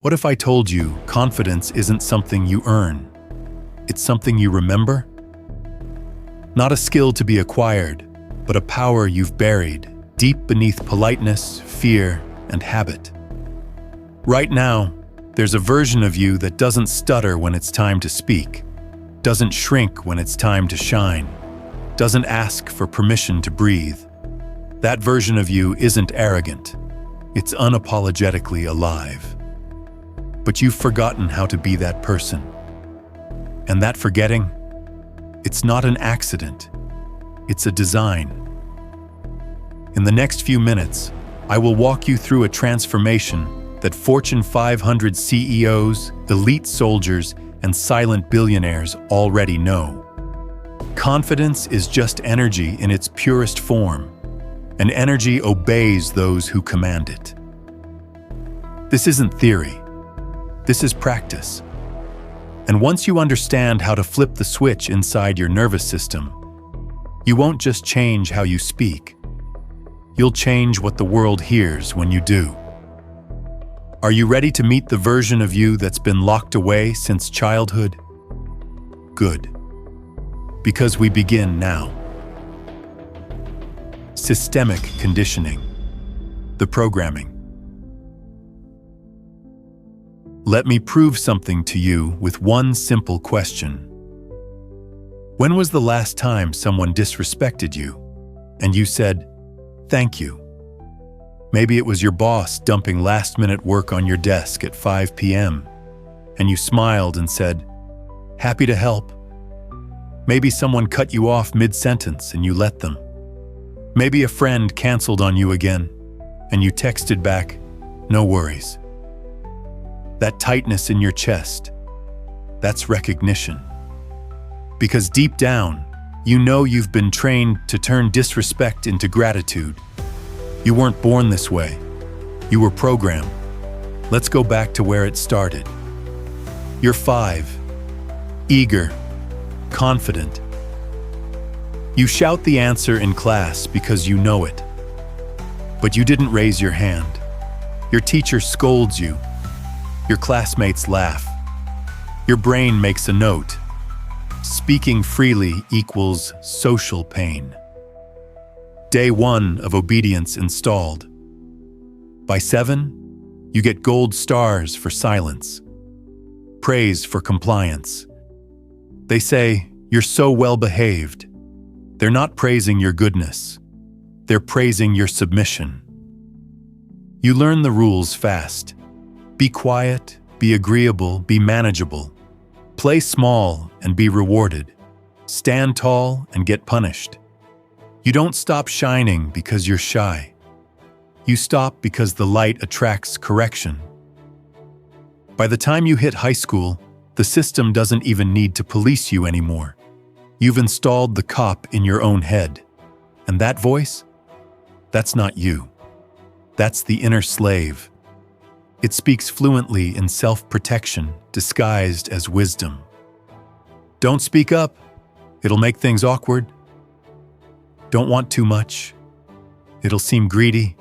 What if I told you confidence isn't something you earn? It's something you remember? Not a skill to be acquired, but a power you've buried deep beneath politeness, fear, and habit. Right now, there's a version of you that doesn't stutter when it's time to speak, doesn't shrink when it's time to shine, doesn't ask for permission to breathe. That version of you isn't arrogant. It's unapologetically alive. But you've forgotten how to be that person. And that forgetting, it's not an accident. It's a design. In the next few minutes, I will walk you through a transformation that Fortune 500 CEOs, elite soldiers, and silent billionaires already know. Confidence is just energy in its purest form, and energy obeys those who command it. This isn't theory. This is practice. And once you understand how to flip the switch inside your nervous system, you won't just change how you speak. You'll change what the world hears when you do. Are you ready to meet the version of you that's been locked away since childhood? Good. Because we begin now. Systemic conditioning. The programming. Let me prove something to you with one simple question. When was the last time someone disrespected you, and you said, "Thank you"? Maybe it was your boss dumping last-minute work on your desk at 5 p.m., and you smiled and said, "Happy to help." Maybe someone cut you off mid-sentence and you let them. Maybe a friend canceled on you again, and you texted back, "No worries." That tightness in your chest, that's recognition. Because deep down, you know you've been trained to turn disrespect into gratitude. You weren't born this way. You were programmed. Let's go back to where it started. You're 5, eager, confident. You shout the answer in class because you know it. But you didn't raise your hand. Your teacher scolds you. Your classmates laugh. Your brain makes a note. Speaking freely equals social pain. Day 1 of obedience installed. By 7, you get gold stars for silence, praise for compliance. They say, "You're so well behaved." They're not praising your goodness. They're praising your submission. You learn the rules fast. Be quiet, be agreeable, be manageable. Play small and be rewarded. Stand tall and get punished. You don't stop shining because you're shy. You stop because the light attracts correction. By the time you hit high school, the system doesn't even need to police you anymore. You've installed the cop in your own head. And that voice? That's not you. That's the inner slave. It speaks fluently in self-protection, disguised as wisdom. Don't speak up. It'll make things awkward. Don't want too much. It'll seem greedy.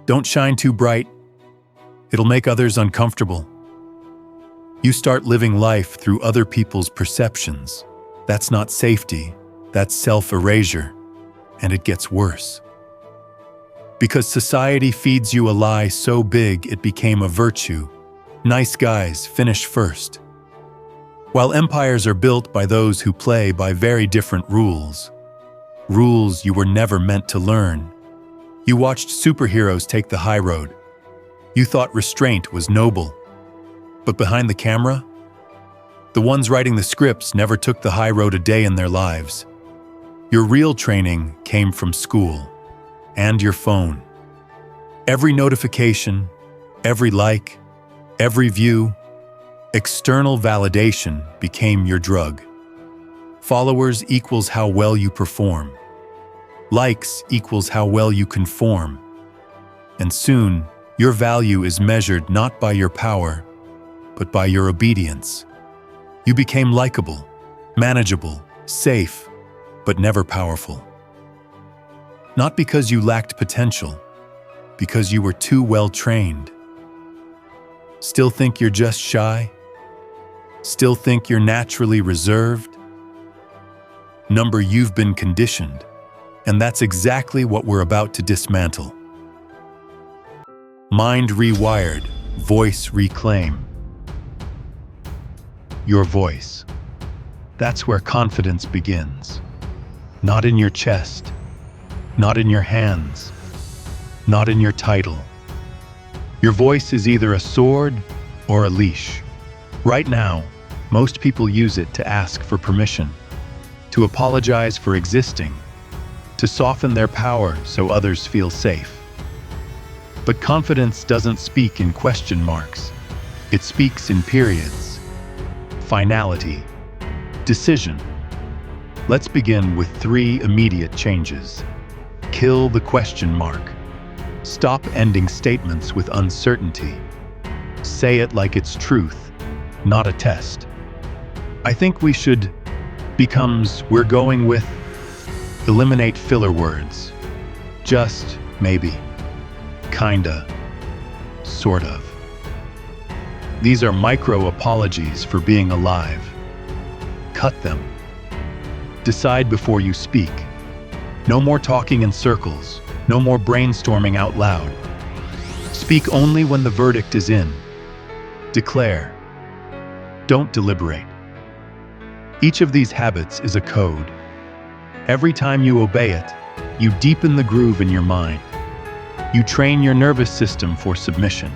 Don't shine too bright. It'll make others uncomfortable. You start living life through other people's perceptions. That's not safety. That's self-erasure. And it gets worse. Because society feeds you a lie so big it became a virtue. Nice guys finish first. While empires are built by those who play by very different rules. Rules you were never meant to learn. You watched superheroes take the high road. You thought restraint was noble. But behind the camera, the ones writing the scripts never took the high road a day in their lives. Your real training came from school. And your phone. Every notification, every like, every view, external validation became your drug. Followers equals how well you perform. Likes equals how well you conform. And soon, your value is measured not by your power, but by your obedience. You became likable, manageable, safe, but never powerful. Not because you lacked potential, because you were too well trained. Still think you're just shy? Still think you're naturally reserved? Number, you've been conditioned, and that's exactly what we're about to dismantle. Mind rewired, voice reclaim. Your voice. That's where confidence begins. Not in your chest, not in your hands, not in your title. Your voice is either a sword or a leash. Right now, most people use it to ask for permission, to apologize for existing, to soften their power so others feel safe. But confidence doesn't speak in question marks. It speaks in periods. Finality. Decision. Let's begin with 3 immediate changes. Kill the question mark. Stop ending statements with uncertainty. Say it like it's truth, not a test. I think we should we're going with eliminate filler words. Just, maybe, kinda, sort of. These are micro apologies for being alive. Cut them. Decide before you speak. No more talking in circles. No more brainstorming out loud. Speak only when the verdict is in. Declare. Don't deliberate. Each of these habits is a code. Every time you obey it, you deepen the groove in your mind. You train your nervous system for submission.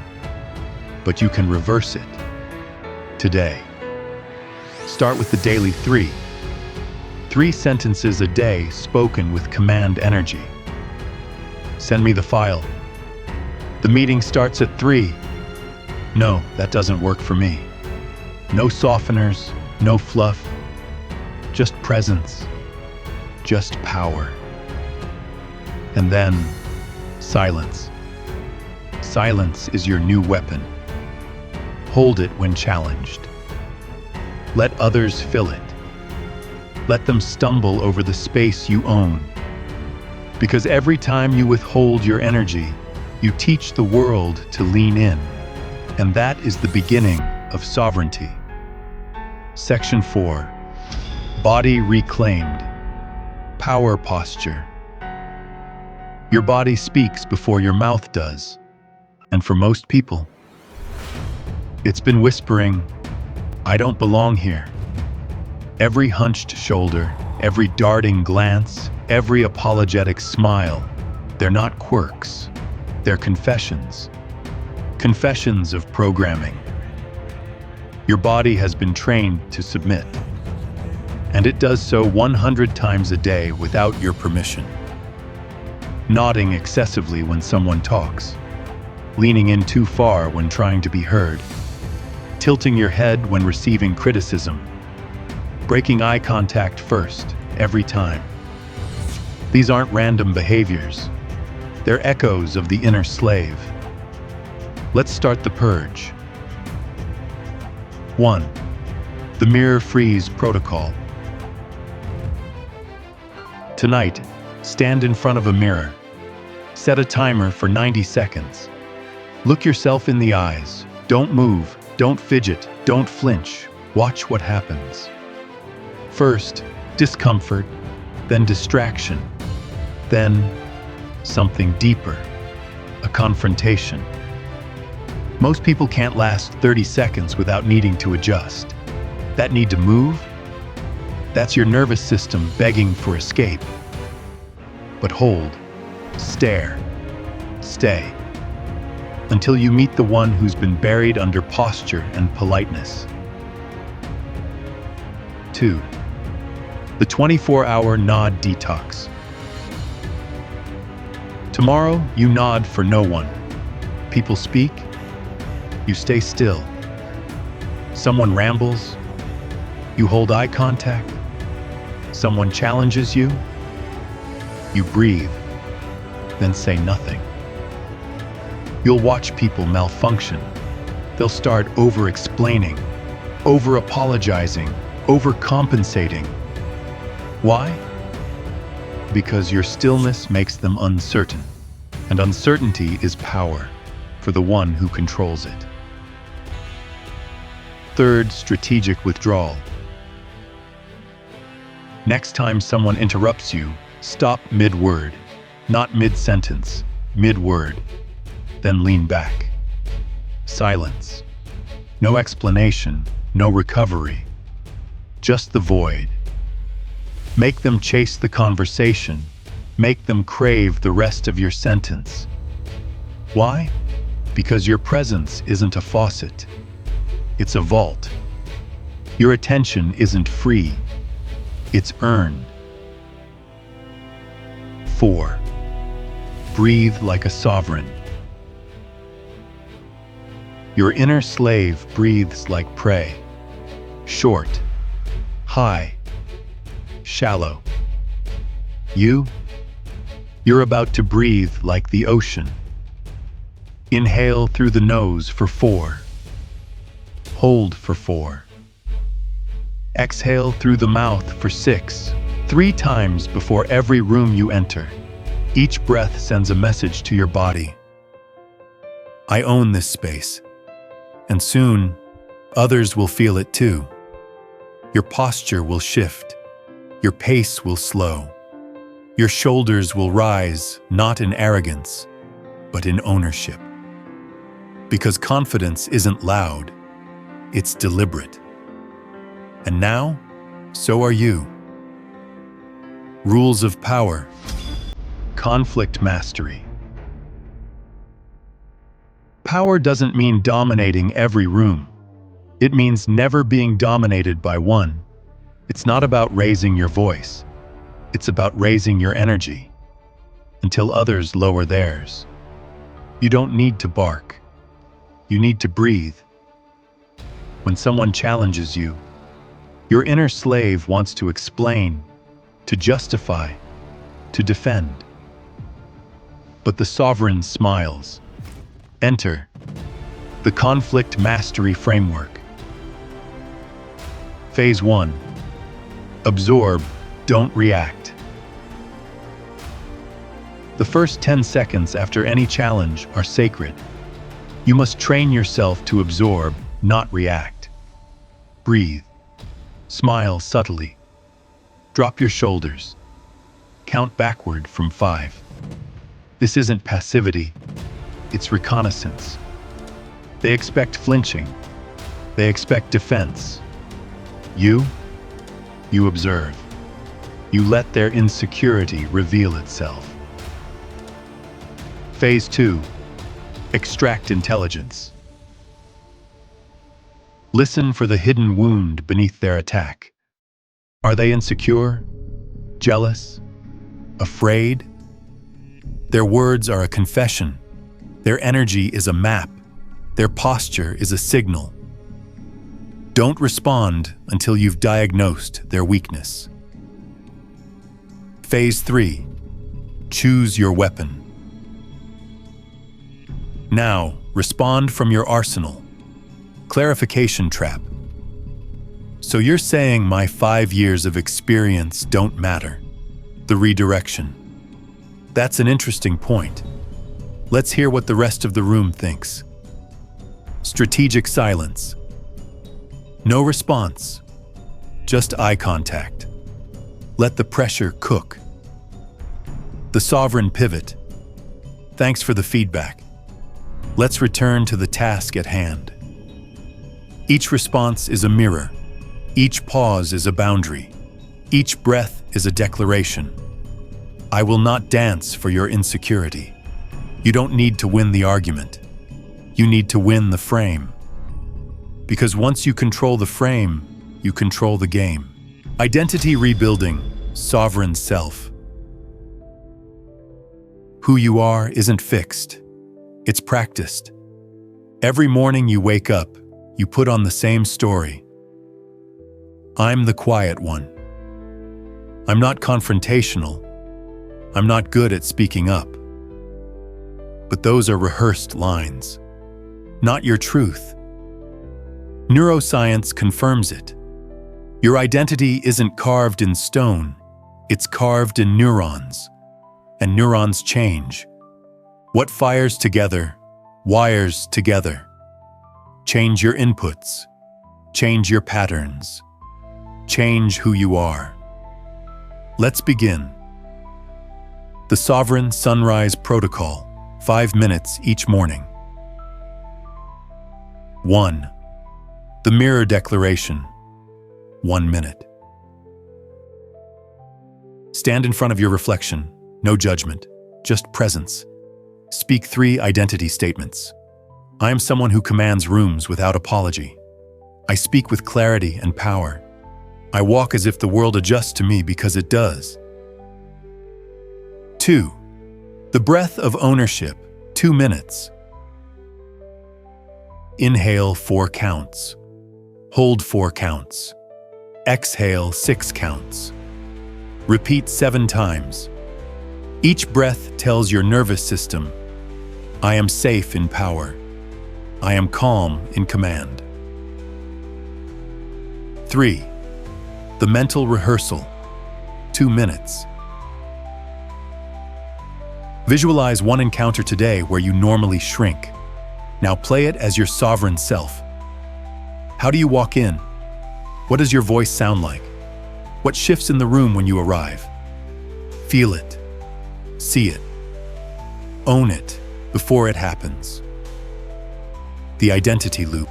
But you can reverse it. Today. Start with the daily 3. 3 sentences a day spoken with command energy. Send me the file. The meeting starts at 3. No, that doesn't work for me. No softeners, no fluff. Just presence. Just power. And then, silence. Silence is your new weapon. Hold it when challenged. Let others fill it. Let them stumble over the space you own. Because every time you withhold your energy, you teach the world to lean in. And that is the beginning of sovereignty. Section 4. Body reclaimed. Power posture. Your body speaks before your mouth does. And for most people, it's been whispering, I don't belong here. Every hunched shoulder, every darting glance, every apologetic smile, they're not quirks. They're confessions. Confessions of programming. Your body has been trained to submit. And it does so 100 times a day without your permission. Nodding excessively when someone talks. Leaning in too far when trying to be heard. Tilting your head when receiving criticism. Breaking eye contact first, every time. These aren't random behaviors. They're echoes of the inner slave. Let's start the purge. 1. The mirror freeze protocol. Tonight, stand in front of a mirror. Set a timer for 90 seconds. Look yourself in the eyes. Don't move, don't fidget, don't flinch. Watch what happens. First, discomfort, then distraction, then something deeper, a confrontation. Most people can't last 30 seconds without needing to adjust. That need to move? That's your nervous system begging for escape. But hold, stare, stay, until you meet the one who's been buried under posture and politeness. 2. The 24-hour nod detox. Tomorrow, you nod for no one. People speak, you stay still. Someone rambles, you hold eye contact. Someone challenges you, you breathe, then say nothing. You'll watch people malfunction. They'll start over-explaining, over-apologizing, overcompensating. Why? Because your stillness makes them uncertain, and uncertainty is power for the one who controls it. Third, strategic withdrawal. Next time someone interrupts you, stop mid-word, not mid-sentence, mid-word. Then lean back. Silence. No explanation, no recovery. Just the void. Make them chase the conversation. Make them crave the rest of your sentence. Why? Because your presence isn't a faucet. It's a vault. Your attention isn't free. It's earned. 4. Breathe like a sovereign. Your inner slave breathes like prey. Short, high, shallow. You're about to breathe like the ocean. Inhale through the nose for 4. Hold for 4. Exhale through the mouth for 6. 3 times before every room you enter. Each breath sends a message to your body. I own this space. And soon, others will feel it too. Your posture will shift. Your pace will slow. Your shoulders will rise, not in arrogance, but in ownership. Because confidence isn't loud, it's deliberate. And now, so are you. Rules of power. Conflict mastery. Power doesn't mean dominating every room. It means never being dominated by one. It's not about raising your voice. It's about raising your energy until others lower theirs. You don't need to bark. You need to breathe. When someone challenges you, your inner slave wants to explain, to justify, to defend. But the sovereign smiles. Enter the conflict mastery framework. Phase 1. Absorb, don't react. The first 10 seconds after any challenge are sacred. You must train yourself to absorb, not react. Breathe. Smile subtly. Drop your shoulders. Count backward from 5. This isn't passivity. It's reconnaissance. They expect flinching. They expect defense. You observe. You let their insecurity reveal itself. Phase 2. Extract intelligence. Listen for the hidden wound beneath their attack. Are they insecure? Jealous? Afraid? Their words are a confession. Their energy is a map. Their posture is a signal. Don't respond until you've diagnosed their weakness. Phase 3. Choose your weapon. Now, respond from your arsenal. Clarification trap. So you're saying my 5 years of experience don't matter? The redirection. That's an interesting point. Let's hear what the rest of the room thinks. Strategic silence. No response. Just eye contact. Let the pressure cook. The sovereign pivot. Thanks for the feedback. Let's return to the task at hand. Each response is a mirror. Each pause is a boundary. Each breath is a declaration. I will not dance for your insecurity. You don't need to win the argument. You need to win the frame. Because once you control the frame, you control the game. Identity rebuilding, sovereign self. Who you are isn't fixed. It's practiced. Every morning you wake up, you put on the same story. I'm the quiet one. I'm not confrontational. I'm not good at speaking up. But those are rehearsed lines, not your truth. Neuroscience confirms it. Your identity isn't carved in stone, it's carved in neurons. And neurons change. What fires together, wires together. Change your inputs. Change your patterns. Change who you are. Let's begin. The Sovereign Sunrise Protocol, 5 minutes each morning. 1. The Mirror Declaration, 1 minute. Stand in front of your reflection, no judgment, just presence. Speak 3 identity statements. I am someone who commands rooms without apology. I speak with clarity and power. I walk as if the world adjusts to me because it does. 2. The breath of ownership, 2 minutes. Inhale 4 counts. Hold 4 counts. Exhale 6 counts. Repeat 7 times. Each breath tells your nervous system, I am safe in power. I am calm in command. 3. The mental rehearsal, 2 minutes. Visualize one encounter today where you normally shrink. Now play it as your sovereign self. How do you walk in? What does your voice sound like? What shifts in the room when you arrive? Feel it. See it. Own it before it happens. The identity loop.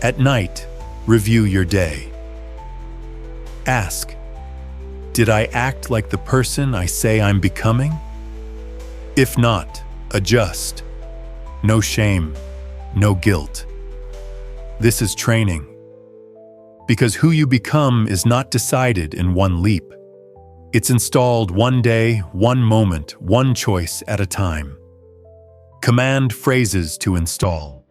At night, review your day. Ask, did I act like the person I say I'm becoming? If not, adjust. No shame, no guilt. This is training. Because who you become is not decided in one leap. It's installed one day, one moment, one choice at a time. Command phrases to install.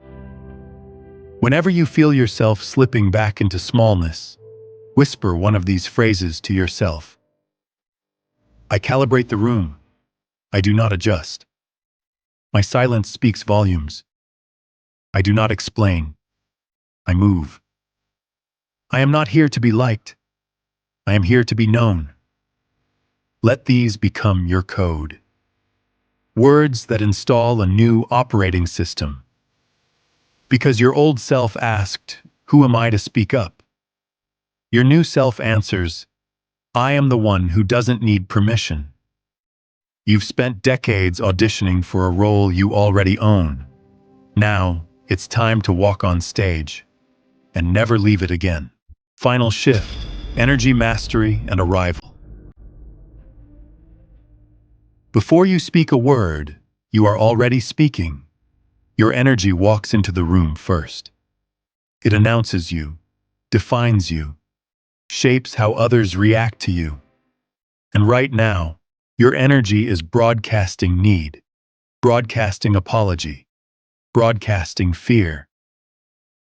Whenever you feel yourself slipping back into smallness, whisper one of these phrases to yourself. I calibrate the room. I do not adjust. My silence speaks volumes. I do not explain. I move. I am not here to be liked. I am here to be known. Let these become your code. Words that install a new operating system. Because your old self asked, who am I to speak up? Your new self answers, I am the one who doesn't need permission. You've spent decades auditioning for a role you already own. Now, it's time to walk on stage and never leave it again. Final shift, energy mastery and arrival. Before you speak a word, you are already speaking. Your energy walks into the room first. It announces you, defines you, shapes how others react to you. And right now, your energy is broadcasting need, broadcasting apology, broadcasting fear.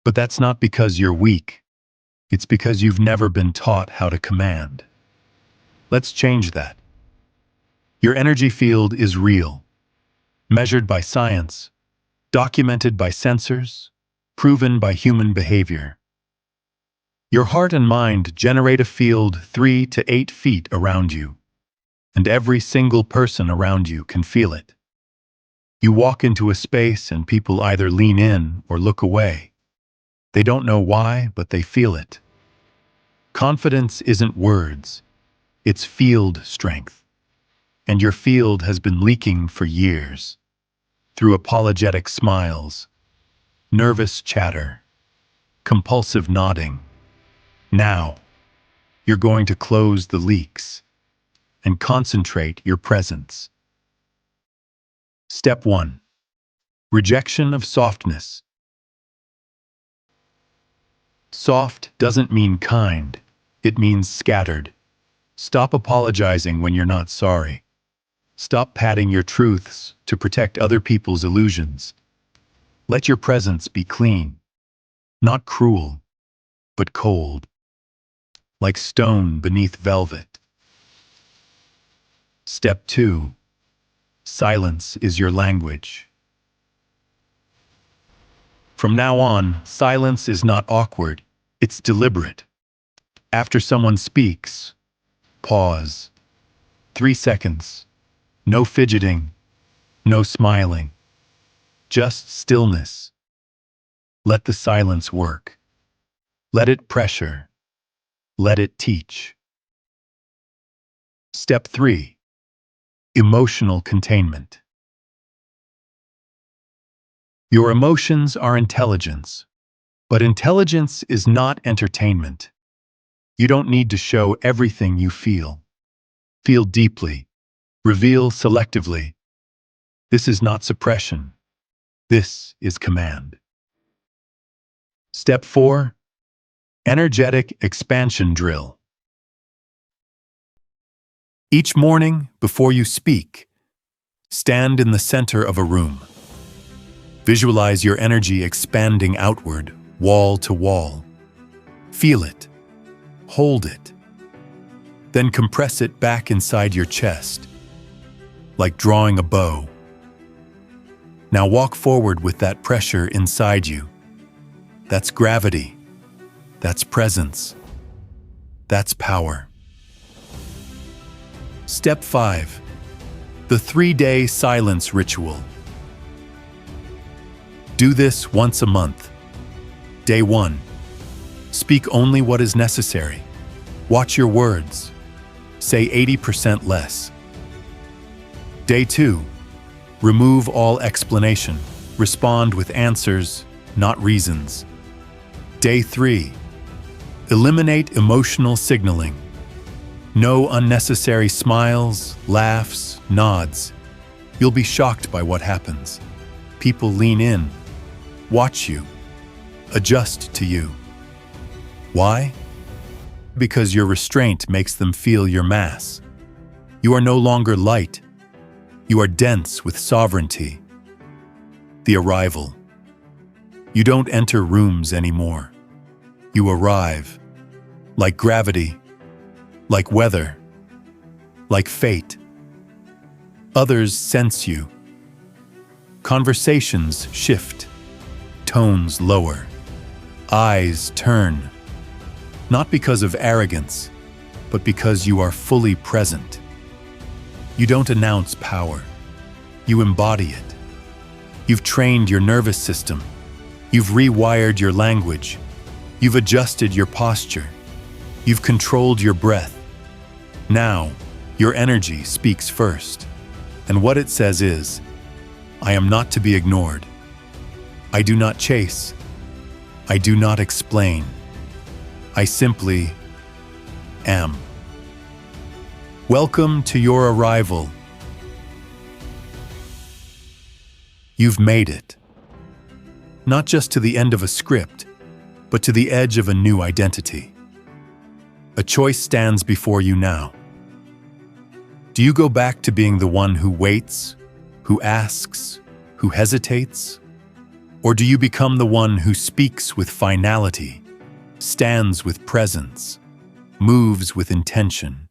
But that's not because you're weak. It's because you've never been taught how to command. Let's change that. Your energy field is real, measured by science, documented by sensors, proven by human behavior. Your heart and mind generate a field 3 to 8 feet around you, and every single person around you can feel it. You walk into a space and people either lean in or look away. They don't know why, but they feel it. Confidence isn't words, it's field strength. And your field has been leaking for years, through apologetic smiles, nervous chatter, compulsive nodding. Now, you're going to close the leaks and concentrate your presence. Step 1. Rejection of softness. Soft doesn't mean kind, it means scattered. Stop apologizing when you're not sorry. Stop padding your truths to protect other people's illusions. Let your presence be clean, not cruel, but cold, like stone beneath velvet. Step 2. Silence is your language. From now on, silence is not awkward, it's deliberate. After someone speaks, pause. 3 seconds. No fidgeting, no smiling. Just stillness. Let the silence work. Let it pressure. Let it teach. Step 3. Emotional containment. Your emotions are intelligence, but intelligence is not entertainment. You don't need to show everything you feel. Feel deeply. Reveal selectively. This is not suppression. This is command. Step 4. Energetic expansion drill. Each morning, before you speak, stand in the center of a room. Visualize your energy expanding outward, wall to wall. Feel it. Hold it. Then compress it back inside your chest, like drawing a bow. Now walk forward with that pressure inside you. That's gravity. That's presence. That's power. Step 5. The 3-day silence ritual. Do this once a month. Day 1. Speak only what is necessary. Watch your words. Say 80% less. Day 2. Remove all explanation. Respond with answers, not reasons. Day 3. Eliminate emotional signaling. No unnecessary smiles, laughs, nods. You'll be shocked by what happens. People lean in, watch you, adjust to you. Why? Because your restraint makes them feel your mass. You are no longer light. You are dense with sovereignty. The arrival. You don't enter rooms anymore. You arrive, like gravity, like weather, like fate. Others sense you. Conversations shift, tones lower, eyes turn, not because of arrogance, but because you are fully present. You don't announce power. You embody it. You've trained your nervous system. You've rewired your language. You've adjusted your posture. You've controlled your breath. Now, your energy speaks first. And what it says is, I am not to be ignored. I do not chase. I do not explain. I simply am. Welcome to your arrival. You've made it. Not just to the end of a script, but to the edge of a new identity. A choice stands before you now. Do you go back to being the one who waits, who asks, who hesitates? Or do you become the one who speaks with finality, stands with presence, moves with intention?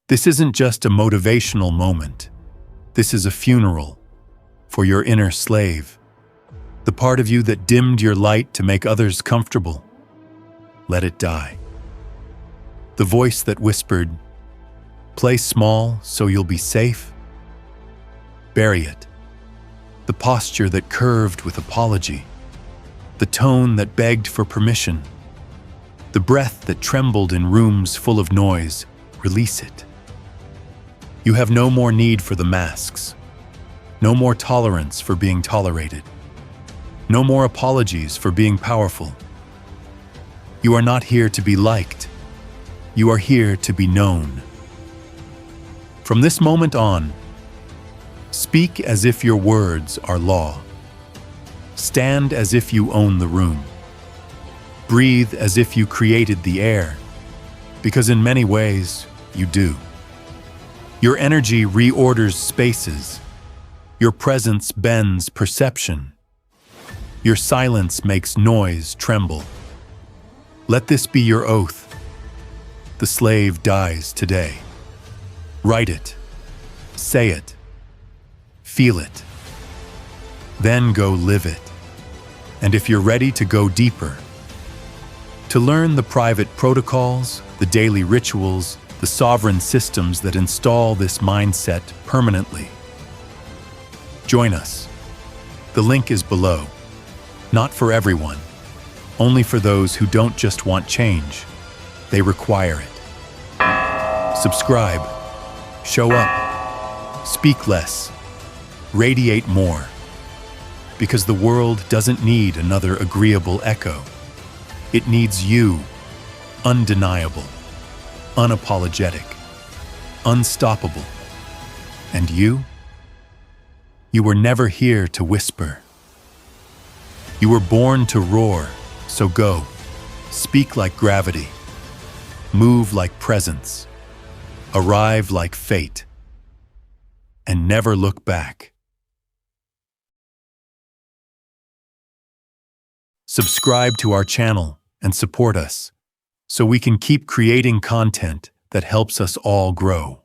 This isn't just a motivational moment. This is a funeral for your inner slave, the part of you that dimmed your light to make others comfortable. Let it die. The voice that whispered, "Play small so you'll be safe." Bury it. The posture that curved with apology. The tone that begged for permission. The breath that trembled in rooms full of noise. Release it. You have no more need for the masks. No more tolerance for being tolerated. No more apologies for being powerful. You are not here to be liked. You are here to be known. From this moment on, speak as if your words are law. Stand as if you own the room. Breathe as if you created the air, because in many ways, you do. Your energy reorders spaces. Your presence bends perception. Your silence makes noise tremble. Let this be your oath. The slave dies today. Write it. Say it. Feel it. Then go live it. And if you're ready to go deeper, to learn the private protocols, the daily rituals, the sovereign systems that install this mindset permanently, join us. The link is below. Not for everyone, only for those who don't just want change, they require it. Subscribe, show up, speak less, radiate more, because the world doesn't need another agreeable echo. It needs you, undeniable, unapologetic, unstoppable. And you? You were never here to whisper. You were born to roar, so go. Speak like gravity. Move like presence. Arrive like fate. And never look back. Subscribe to our channel and support us so we can keep creating content that helps us all grow.